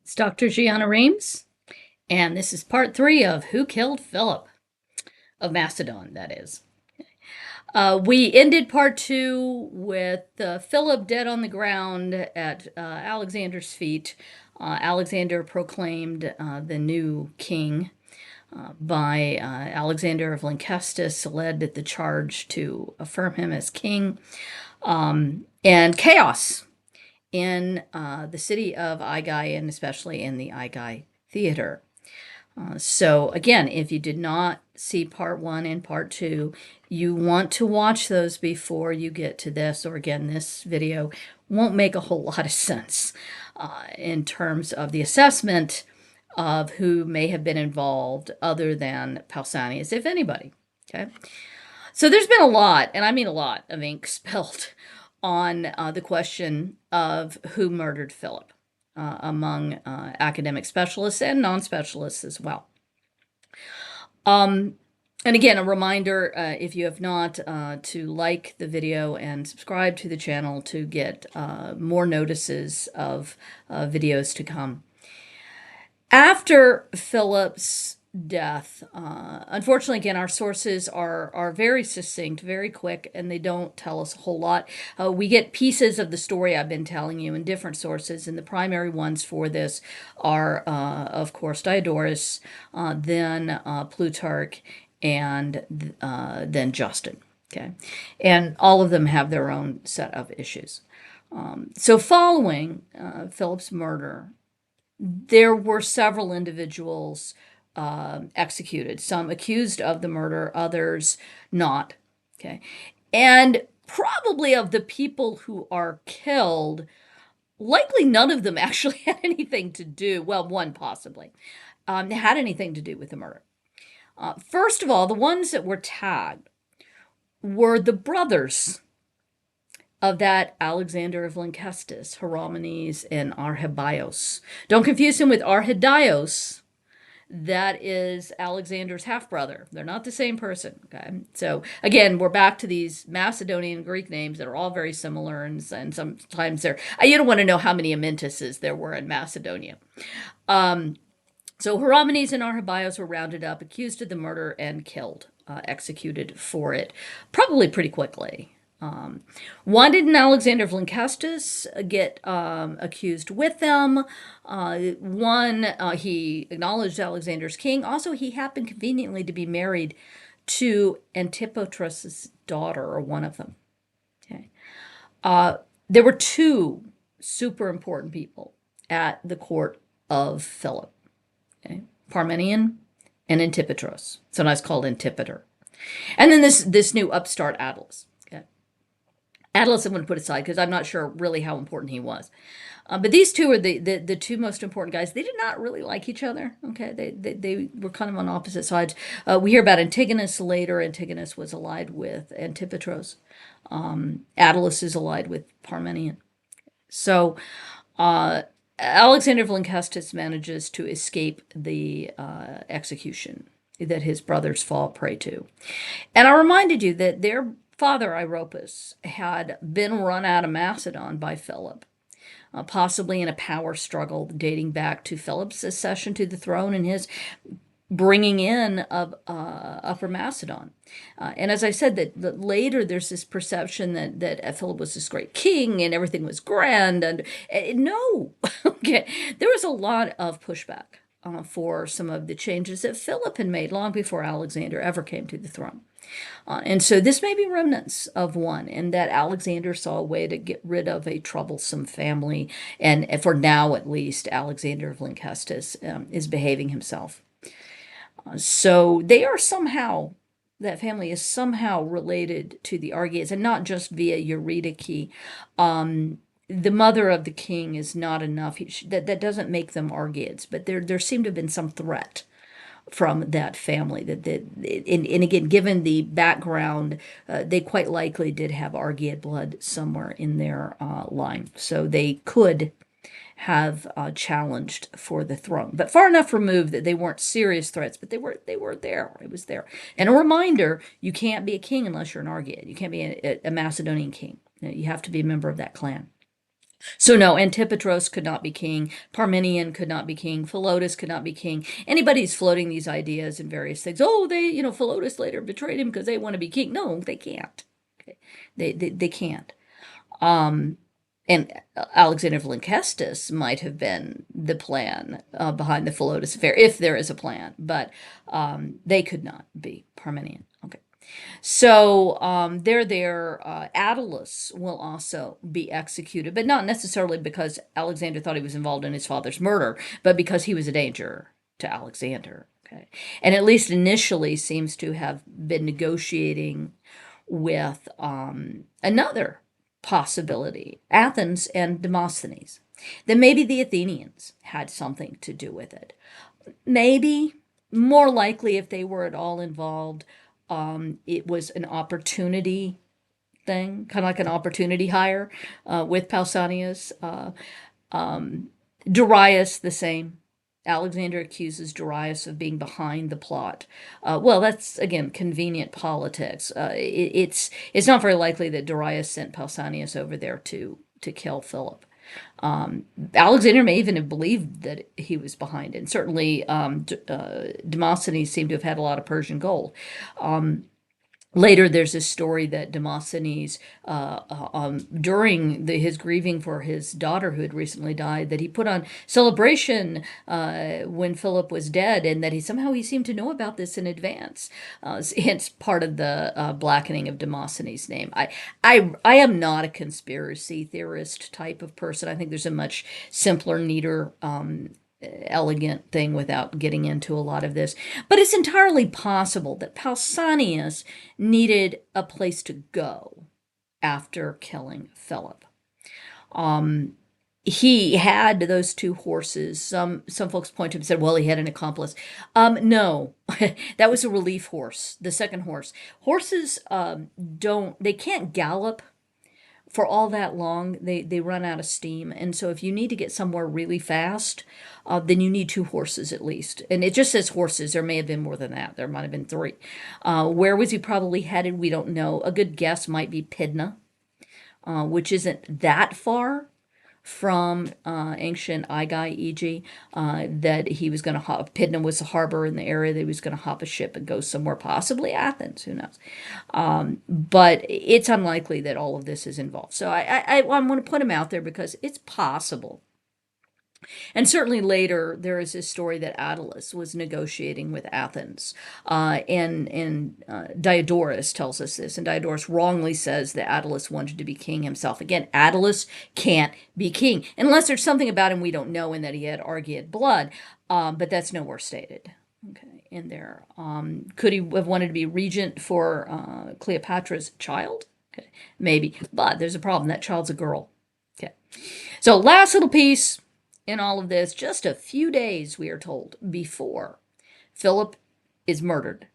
It's Dr. Gianna Reams, and this is part 3 of Who Killed Philip of Macedon, that is. We ended part 2 with Philip dead on the ground at Alexander's feet. Alexander proclaimed the new king by Alexander of Lynkestis, led the charge to affirm him as king, and chaos in the city of Aigai, and especially in the Aigai theater. So again, if you did not see part 1 and part 2, you want to watch those before you get to this, or again, this video won't make a whole lot of sense in terms of the assessment of who may have been involved other than Pausanias, if anybody. Okay, so there's been a lot, and I mean a lot, of ink spilled on the question of who murdered Philip among academic specialists and non-specialists as well. And again, a reminder, if you have not, to like the video and subscribe to the channel to get more notices of videos to come. After Philip's death, unfortunately, again, our sources are very succinct, very quick, and they don't tell us a whole lot. We get pieces of the story I've been telling you in different sources, and the primary ones for this are, of course, Diodorus, then Plutarch, and then Justin. Okay, and all of them have their own set of issues. So following Philip's murder, there were several individuals executed, some accused of the murder, others not. Okay, and probably of the people who are killed, likely none of them actually had anything to do, well, one possibly, had anything to do with the murder. First of all, the ones that were tagged were the brothers of that Alexander of Lynkestis, Hieronymus and Archebios. Don't confuse him with Archebios. That is Alexander's half-brother. They're not the same person, okay? So, again, we're back to these Macedonian Greek names that are all very similar, and sometimes they're... You don't want to know how many Amyntases there were in Macedonia. So Hieronymus and Archebios were rounded up, accused of the murder, and killed, executed for it, probably pretty quickly. Why didn't Alexander of Lynkestis get accused with them? One, he acknowledged Alexander's king. Also, he happened conveniently to be married to Antipatris' daughter, or one of them. Okay. There were two super important people at the court of Philip. Okay. Parmenion and Antipatris, sometimes called Antipater. And then this new upstart Attalus. Attalus I'm going to put aside because I'm not sure really how important he was. But these two are the two most important guys. They did not really like each other. Okay, they were kind of on opposite sides. We hear about Antigonus later. Antigonus was allied with Antipatros. Attalus is allied with Parmenion. So Alexander of Lynkestis manages to escape the execution that his brothers fall prey to. And I reminded you that their father, Iropus, had been run out of Macedon by Philip, possibly in a power struggle dating back to Philip's accession to the throne and his bringing in of Upper Macedon. And as I said, that later there's this perception that Philip was this great king and everything was grand. And no, okay, there was a lot of pushback for some of the changes that Philip had made long before Alexander ever came to the throne. And so this may be remnants of one, and that Alexander saw a way to get rid of a troublesome family, and for now at least, Alexander of Lynkestis is behaving himself. So they are somehow, that family is somehow related to the Argeads, and not just via Eurydice. The mother of the king is not enough. That doesn't make them Argeads, but there seemed to have been some threat from that family. And again, given the background, they quite likely did have Argead blood somewhere in their line. So they could have challenged for the throne, but far enough removed that they weren't serious threats, but they were there. It was there. And a reminder, you can't be a king unless you're an Argead. You can't be a Macedonian king. You have to be a member of that clan. So no, Antipatros could not be king, Parmenion could not be king, Philotas could not be king. Anybody's floating these ideas and various things. Oh, Philotas later betrayed him because they want to be king. No, they can't. Okay. They can't. And Alexander of Lynkestis might have been the plan behind the Philotas affair, if there is a plan, but they could not be Parmenion. Okay. So they're there. Attalus will also be executed, but not necessarily because Alexander thought he was involved in his father's murder, but because he was a danger to Alexander. Okay. And at least initially seems to have been negotiating with another possibility, Athens and Demosthenes. Then maybe the Athenians had something to do with it. Maybe, more likely, if they were at all involved, it was an opportunity thing, kind of like an opportunity hire with Pausanias. Darius, the same. Alexander accuses Darius of being behind the plot. Well, that's, again, convenient politics. It's not very likely that Darius sent Pausanias over there to kill Philip. Alexander may even have believed that he was behind it. And certainly Demosthenes seemed to have had a lot of Persian gold. Later, there's this story that Demosthenes, during his grieving for his daughter who had recently died, that he put on celebration when Philip was dead, and that he seemed to know about this in advance. Hence, part of the blackening of Demosthenes' name. I am not a conspiracy theorist type of person. I think there's a much simpler, neater, elegant thing without getting into a lot of this. But it's entirely possible that Pausanias needed a place to go after killing Philip. He had those two horses. Some folks point to him and said, well, he had an accomplice. No, that was a relief horse, the second horse. Horses they can't gallop for all that long. They run out of steam. And so if you need to get somewhere really fast, then you need two horses at least. And it just says horses. There may have been more than that. There might have been three. Where was he probably headed? We don't know. A good guess might be Pydna, which isn't that far from ancient Aigai, e.g., that he was going to hop. Pydna was a harbor in the area that he was going to hop a ship and go somewhere, possibly Athens, who knows. But it's unlikely that all of this is involved. So I want to put him out there because it's possible. And certainly later, there is this story that Attalus was negotiating with Athens. And Diodorus tells us this. And Diodorus wrongly says that Attalus wanted to be king himself. Again, Attalus can't be king unless there's something about him we don't know and that he had Argead blood. But that's nowhere stated. Okay, in there. Could he have wanted to be regent for Cleopatra's child? Okay, maybe. But there's a problem. That child's a girl. Okay. So last little piece in all of this, just a few days, we are told, before Philip is murdered,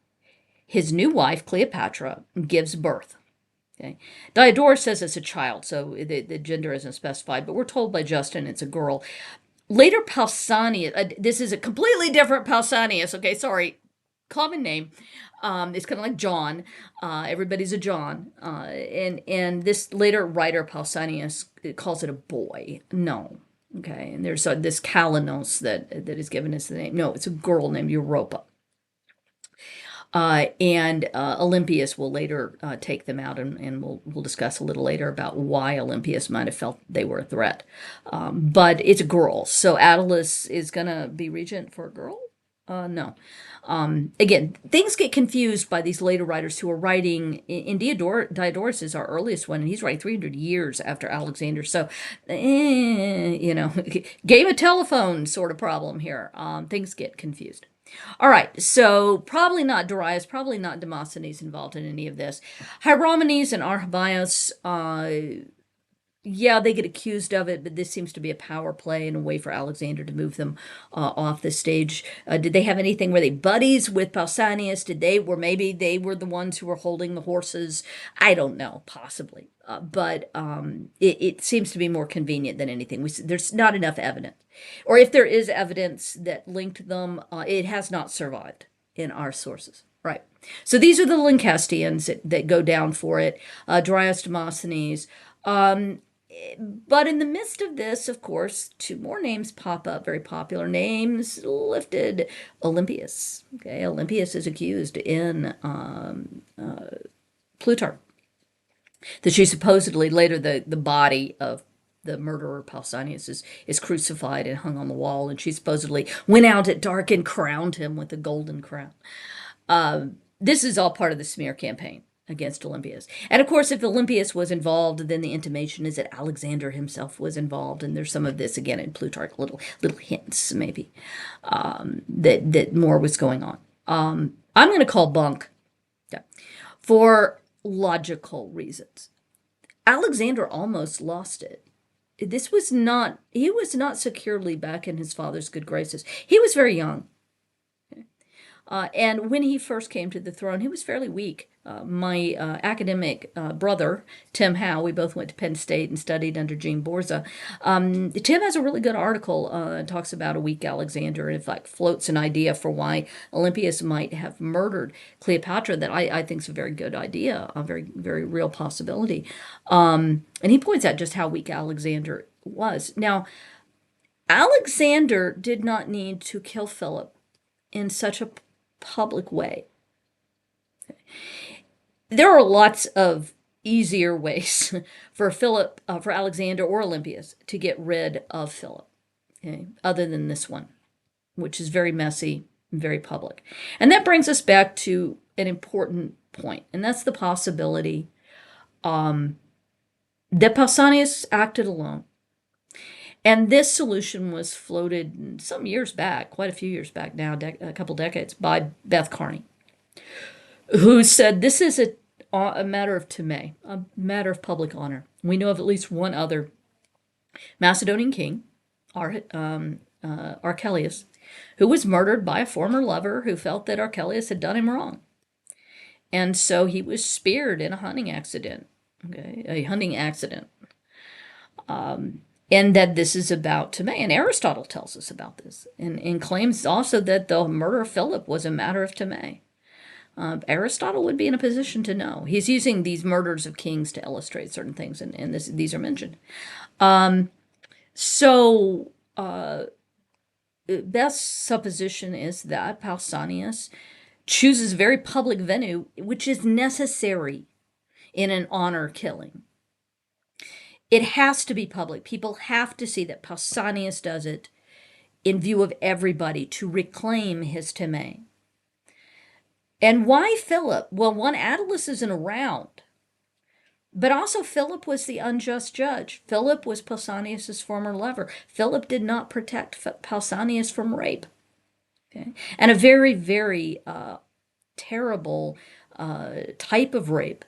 his new wife, Cleopatra, gives birth. Okay. Diodorus says it's a child, so the gender isn't specified, but we're told by Justin it's a girl. Later, Pausanias, this is a completely different Pausanias, okay, sorry, common name. It's kind of like John. Everybody's a John. And this later writer, Pausanias, calls it a boy. No. Okay, and there's this Kalanos that is given us the name. No, it's a girl named Europa. And Olympias will later take them out, and we'll discuss a little later about why Olympias might have felt they were a threat. But it's a girl, so Attalus is going to be regent for a girl? No. Again, things get confused by these later writers who are writing. In Diodorus is our earliest one, and he's writing 300 years after Alexander. So, game of telephone sort of problem here. Things get confused. All right, so probably not Darius, probably not Demosthenes involved in any of this. Hieronymus and Archibius, yeah, they get accused of it, but this seems to be a power play and a way for Alexander to move them off the stage. Did they have anything? Were they buddies with Pausanias? Maybe they were the ones who were holding the horses? I don't know, possibly. But it seems to be more convenient than anything. There's not enough evidence. Or if there is evidence that linked them, it has not survived in our sources. Right. So these are the Lynkestians that go down for it. Darius, Demosthenes. But in the midst of this, of course, two more names pop up, very popular names lifted. Olympias. Okay, Olympias is accused in Plutarch that she supposedly, later the body of the murderer Pausanias is crucified and hung on the wall, and she supposedly went out at dark and crowned him with a golden crown. This is all part of the smear campaign against Olympias. And of course, if Olympias was involved, then the intimation is that Alexander himself was involved. And there's some of this again in Plutarch, little hints maybe that more was going on. I'm going to call bunk for logical reasons. Alexander almost lost it. He was not securely back in his father's good graces. He was very young. And when he first came to the throne, he was fairly weak. My academic brother, Tim Howe, we both went to Penn State and studied under Jean Borza. Tim has a really good article, talks about a weak Alexander, and in fact floats an idea for why Olympias might have murdered Cleopatra that I think is a very good idea, a very, very real possibility. And he points out just how weak Alexander was. Now, Alexander did not need to kill Philip in such a public way. There are lots of easier ways for for Alexander or Olympias to get rid of Philip, okay, other than this one, which is very messy and very public. And that brings us back to an important point, and that's the possibility that Pausanias acted alone. And this solution was floated some years back, quite a few years back now, a couple decades, by Beth Carney, who said this is a matter of time, a matter of public honor. We know of at least one other Macedonian king, Archelaus, who was murdered by a former lover who felt that Archelaus had done him wrong. And so he was speared in a hunting accident, okay, a hunting accident. And that this is about Time. And Aristotle tells us about this and claims also that the murder of Philip was a matter of Time. Aristotle would be in a position to know. He's using these murders of kings to illustrate certain things, and these are mentioned. Best supposition is that Pausanias chooses a very public venue, which is necessary in an honor killing. It has to be public. People have to see that Pausanias does it in view of everybody to reclaim his Time. And why Philip? Well, one, Attalus isn't around, but also Philip was the unjust judge. Philip was Pausanias' former lover. Philip did not protect Pausanias from rape. Okay? And a very, very terrible type of rape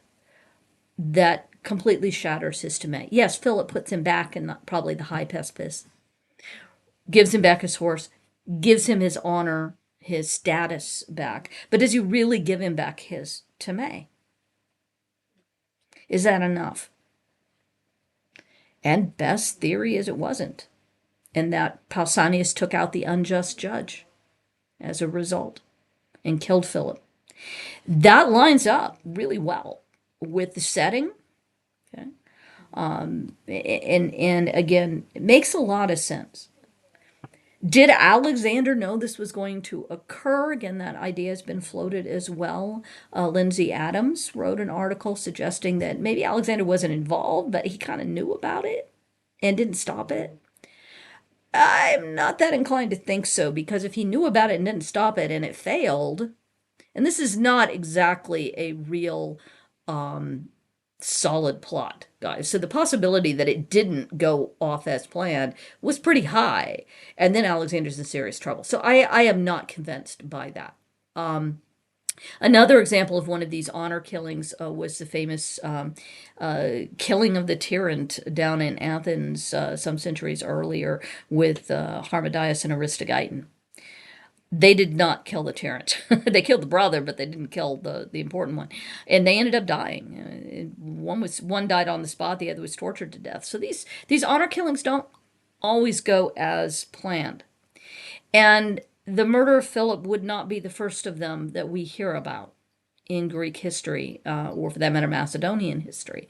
that completely shatters his Time. Yes, Philip puts him back in probably the high Pespis, gives him back his horse, gives him his honor, his status back. But does he really give him back his Time? Is that enough? And best theory is it wasn't, and that Pausanias took out the unjust judge as a result and killed Philip. That lines up really well with the setting. Okay. And again, it makes a lot of sense. Did Alexander know this was going to occur? Again, that idea has been floated as well. Lindsay Adams wrote an article suggesting that maybe Alexander wasn't involved, but he kind of knew about it and didn't stop it. I'm not that inclined to think so, because if he knew about it and didn't stop it and it failed, and this is not exactly a real solid plot, guys. So the possibility that it didn't go off as planned was pretty high. And then Alexander's in serious trouble. So I am not convinced by that. Another example of one of these honor killings was the famous killing of the tyrant down in Athens some centuries earlier with Harmodius and Aristogeiton. They did not kill the tyrant. They killed the brother, but they didn't kill the important one. And they ended up dying. One died on the spot, the other was tortured to death. So these honor killings don't always go as planned. And the murder of Philip would not be the first of them that we hear about in Greek history, or for that matter, Macedonian history.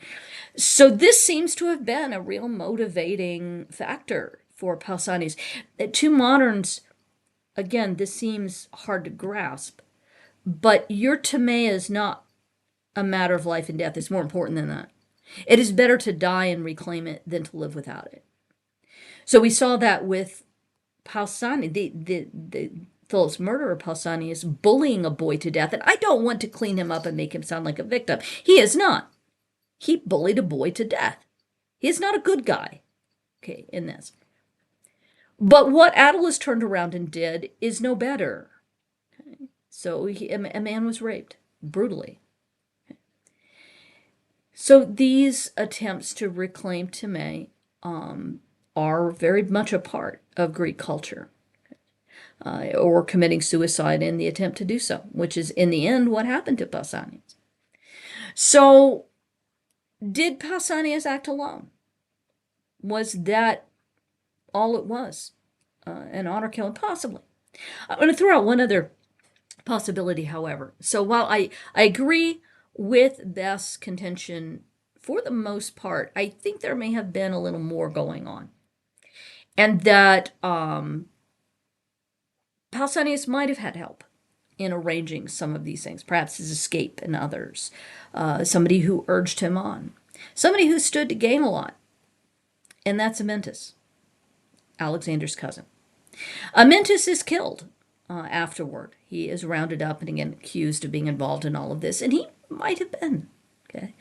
So this seems to have been a real motivating factor for Pausanias. To moderns, again, this seems hard to grasp, but your Timea is not a matter of life and death. It's more important than that. It is better to die and reclaim it than to live without it. So we saw that with Pausanias, the Philip's murderer, Pausanias, bullying a boy to death. And I don't want to clean him up and make him sound like a victim. He is not. He bullied a boy to death. He is not a good guy, okay, in this. But what Attalus turned around and did is no better. Okay? So a man was raped brutally. Okay? So these attempts to reclaim Timea are very much a part of Greek culture, or committing suicide in the attempt to do so, which is in the end what happened to Pausanias. So did Pausanias act alone? Was that all it was? An honor killing? Possibly. I'm going to throw out one other possibility, however. So while I agree with Beth's contention for the most part, I think there may have been a little more going on. And that Pausanias might have had help in arranging some of these things, perhaps his escape and others, somebody who urged him on, somebody who stood to gain a lot, and that's Amyntas, Alexander's cousin. Amyntas is killed afterward. He is rounded up and again accused of being involved in all of this, and he might have been. Okay.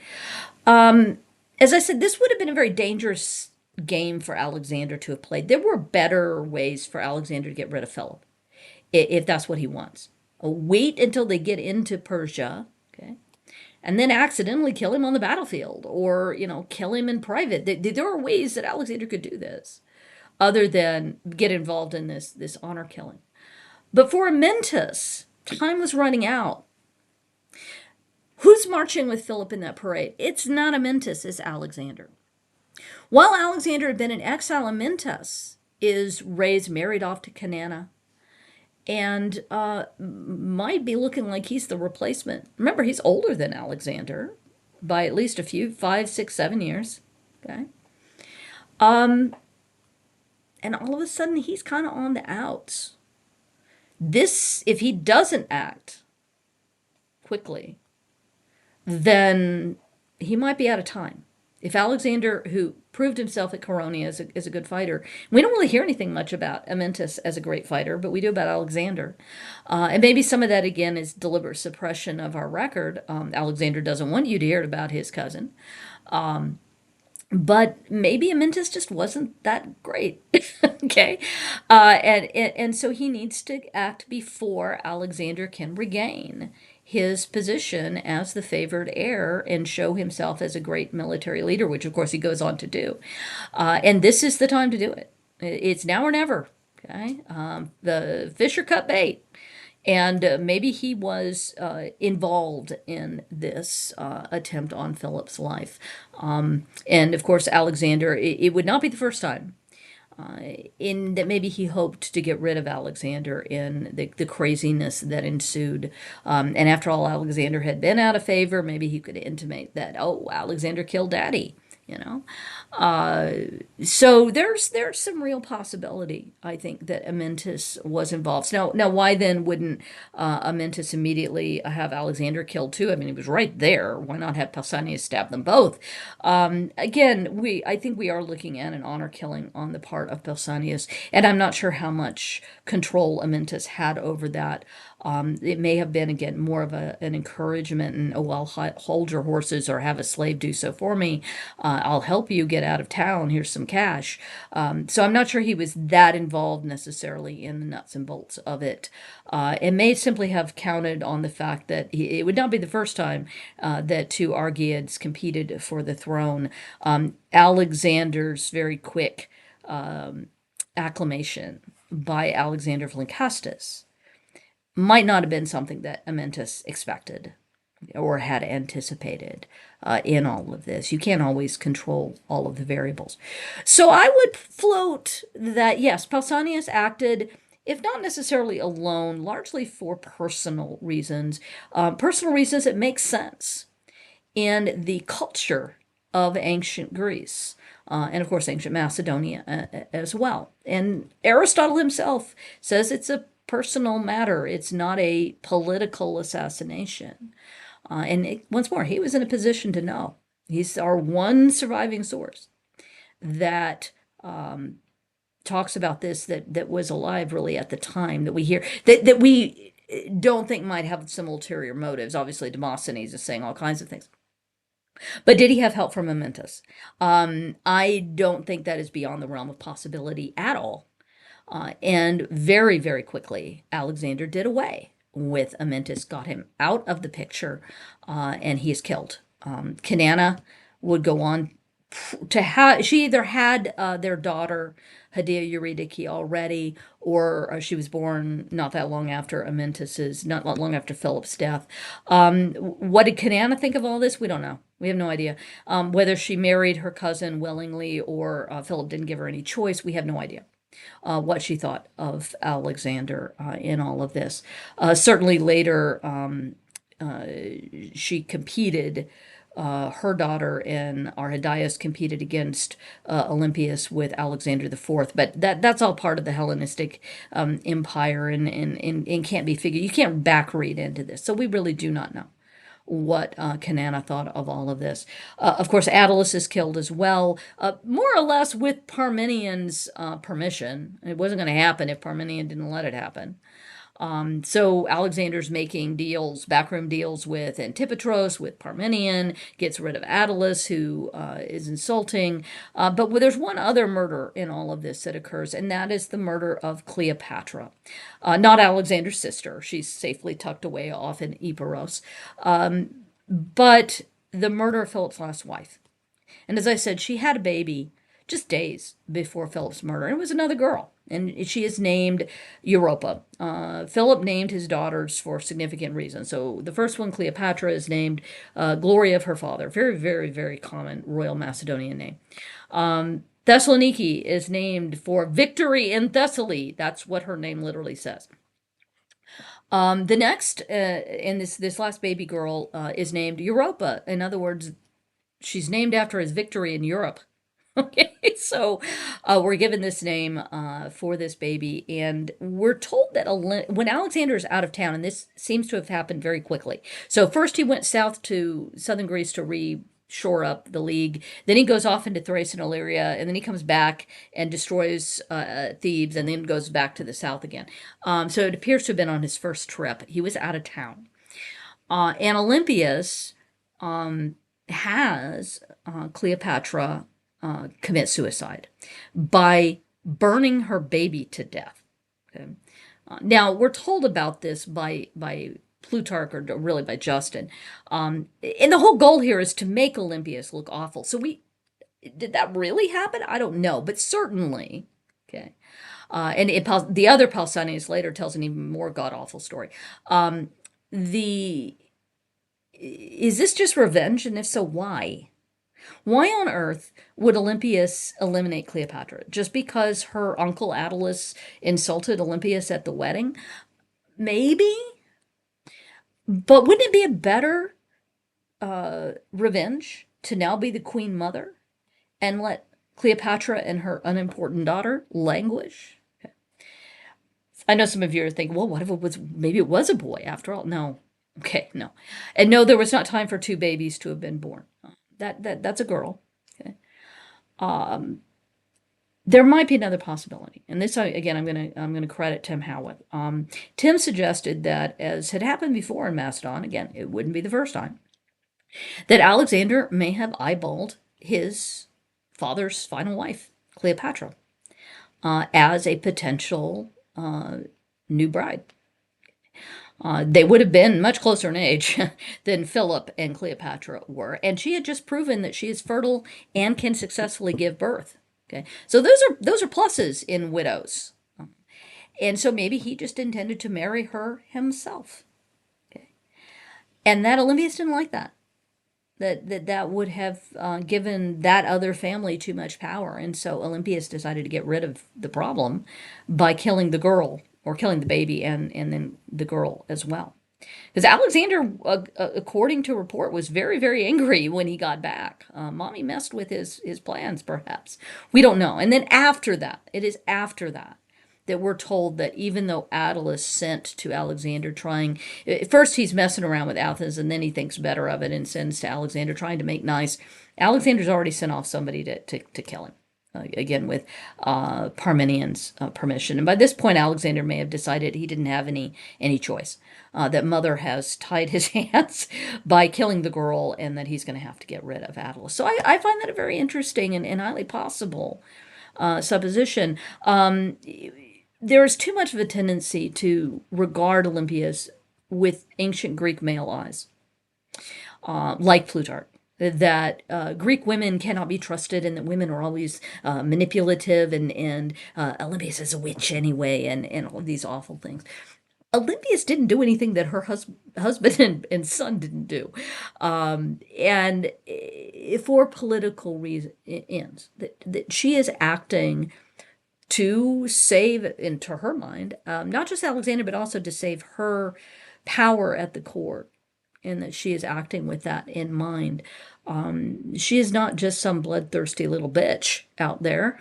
As I said, this would have been a very dangerous game for Alexander to have played. There were better ways for Alexander to get rid of Philip, if that's what he wants. Wait until they get into Persia, okay, and then accidentally kill him on the battlefield, or, kill him in private. There are ways that Alexander could do this, other than get involved in this honor killing. But for Amyntas, time was running out. Who's marching with Philip in that parade? It's not Amyntas, it's Alexander. While Alexander had been in exile, Amyntas is raised, married off to Canana, and might be looking like he's the replacement. Remember, he's older than Alexander by at least a few, 5, 6, 7 years. Okay. And all of a sudden, he's kind of on the outs. This, if he doesn't act quickly, then he might be out of time. If Alexander, who proved himself at Chaeronea as a good fighter, we don't really hear anything much about Amyntas as a great fighter, but we do about Alexander. And maybe some of that, again, is deliberate suppression of our record. Alexander doesn't want you to hear about his cousin. But maybe Amyntas just wasn't that great, okay? And so he needs to act before Alexander can regain his position as the favored heir and show himself as a great military leader, which of course he goes on to do. And this is the time to do it. It's now or never, okay? The fish are cut bait. And maybe he was involved in this attempt on Philip's life. And of course, Alexander, it would not be the first time in that maybe he hoped to get rid of Alexander in the craziness that ensued. And after all, Alexander had been out of favor, maybe he could intimate that, oh, Alexander killed Daddy. So there's some real possibility, I think, that Amyntas was involved. Now, why then wouldn't Amyntas immediately have Alexander killed too? I mean, he was right there. Why not have Pausanias stab them both? Again, I think we are looking at an honor killing on the part of Pausanias, and I'm not sure how much control Amyntas had over that. It may have been, again, more of an encouragement and, oh, well, hold your horses or have a slave do so for me. I'll help you get out of town. Here's some cash. So I'm not sure he was that involved necessarily in the nuts and bolts of it. It may simply have counted on the fact that it would not be the first time that two Argiads competed for the throne. Alexander's very quick acclamation by Alexander of Lyncastus might not have been something that Amyntas expected or had anticipated in all of this. You can't always control all of the variables. So I would float that, yes, Pausanias acted if not necessarily alone, largely for personal reasons that make sense in the culture of ancient Greece. And of course, ancient Macedonia as well. And Aristotle himself says it's a personal matter, it's not a political assassination. Once more, he was in a position to know. He's our one surviving source that talks about this, that was alive really at the time, that we hear, that we don't think might have some ulterior motives. Obviously, Demosthenes is saying all kinds of things. But did he have help from Amyntas? I don't think that is beyond the realm of possibility at all. And very, very quickly, Alexander did away with Amyntas, got him out of the picture, and he is killed. Canana would go on to have, she either had their daughter Eurydice already, or she was born not that long after Amyntas's, not long after Philip's death. What did Canana think of all this? We don't know. We have no idea. Whether she married her cousin willingly or Philip didn't give her any choice, we have no idea. What she thought of Alexander in all of this. Certainly later, she competed, her daughter and Arrhidaeus competed against Olympias with Alexander IV. But that's all part of the Hellenistic empire and can't be figured. You can't back read into this. So we really do not know what Canana thought of all of this. Of course, Attalus is killed as well, more or less with Parmenian's permission. It wasn't going to happen if Parmenian didn't let it happen. So Alexander's making deals, backroom deals with Antipatros, with Parmenian, gets rid of Attalus, who is insulting. But there's one other murder in all of this that occurs, and that is the murder of Cleopatra. Not Alexander's sister. She's safely tucked away off in Epiros. But the murder of Philip's last wife. And as I said, she had a baby just days before Philip's murder. And it was another girl, and she is named Europa. Philip named his daughters for significant reasons. So the first one, Cleopatra, is named glory of her father. Very, very, very common royal Macedonian name. Thessaloniki is named for victory in Thessaly. That's what her name literally says. The next, and this last baby girl is named Europa. In other words, she's named after his victory in Europe. Okay, so we're given this name for this baby, and we're told that when Alexander is out of town, and this seems to have happened very quickly. So first he went south to southern Greece to shore up the league. Then he goes off into Thrace and Illyria, and then he comes back and destroys Thebes, and then goes back to the south again. So it appears to have been on his first trip. He was out of town. And Olympias has Cleopatra commit suicide by burning her baby to death. Okay. Now, we're told about this by Plutarch, or really by Justin. And the whole goal here is to make Olympias look awful. So did that really happen? I don't know, but certainly, okay. And the other Pausanias later tells an even more god-awful story. Is this just revenge? And if so, why? Why on earth would Olympias eliminate Cleopatra? Just because her uncle Attalus insulted Olympias at the wedding? Maybe. But wouldn't it be a better revenge to now be the queen mother and let Cleopatra and her unimportant daughter languish? Okay. I know some of you are thinking, well, what if maybe it was a boy after all? No. Okay, no. And no, there was not time for two babies to have been born. That's a girl. Okay. There might be another possibility, and this again, I'm gonna credit Tim Howe. Tim suggested that, as had happened before in Macedon, again, it wouldn't be the first time, that Alexander may have eyeballed his father's final wife, Cleopatra, as a potential new bride. They would have been much closer in age than Philip and Cleopatra were, and she had just proven that she is fertile and can successfully give birth. Okay, so those are pluses in widows, and so maybe he just intended to marry her himself. Okay, and that Olympias didn't like that. That would have given that other family too much power, and so Olympias decided to get rid of the problem by killing the girl or killing the baby and then the girl as well. Because Alexander, according to report, was very, very angry when he got back. Mommy messed with his plans, perhaps. We don't know. And then after that, it is after that that we're told that even though Attalus sent to Alexander trying, at first he's messing around with Athens, and then he thinks better of it and sends to Alexander trying to make nice. Alexander's already sent off somebody to kill him. Again, with Parmenian's permission. And by this point, Alexander may have decided he didn't have any choice, that mother has tied his hands by killing the girl, and that he's going to have to get rid of Attalus. So I find that a very interesting and highly possible supposition. There is too much of a tendency to regard Olympias with ancient Greek male eyes, like Plutarch, that Greek women cannot be trusted, and that women are always manipulative, and Olympias is a witch anyway, and all of these awful things. Olympias didn't do anything that her husband and son didn't do. And for political ends, that she is acting to save, into her mind, not just Alexander, but also to save her power at the court, and that she is acting with that in mind. She is not just some bloodthirsty little bitch out there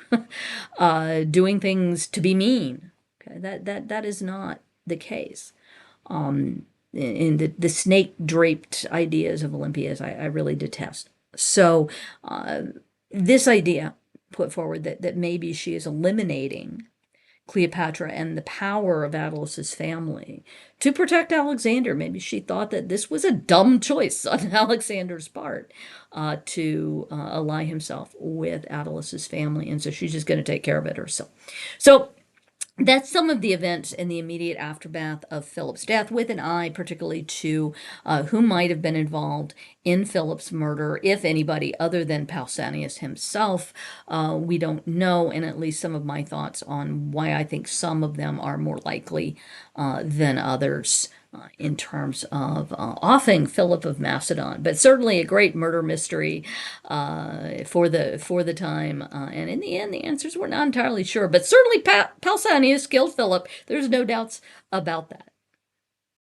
doing things to be mean. Okay, that is not the case. In the snake-draped ideas of Olympias, I really detest. So this idea put forward that maybe she is eliminating Cleopatra and the power of Attalus' family to protect Alexander. Maybe she thought that this was a dumb choice on Alexander's part to ally himself with Attalus' family, and so she's just going to take care of it herself. So that's some of the events in the immediate aftermath of Philip's death, with an eye particularly to who might have been involved in Philip's murder, if anybody other than Pausanias himself. We don't know, and at least some of my thoughts on why I think some of them are more likely than others in terms of offing Philip of Macedon. But certainly a great murder mystery for the time. And in the end, the answers were not entirely sure. But certainly Pausanias killed Philip. There's no doubts about that.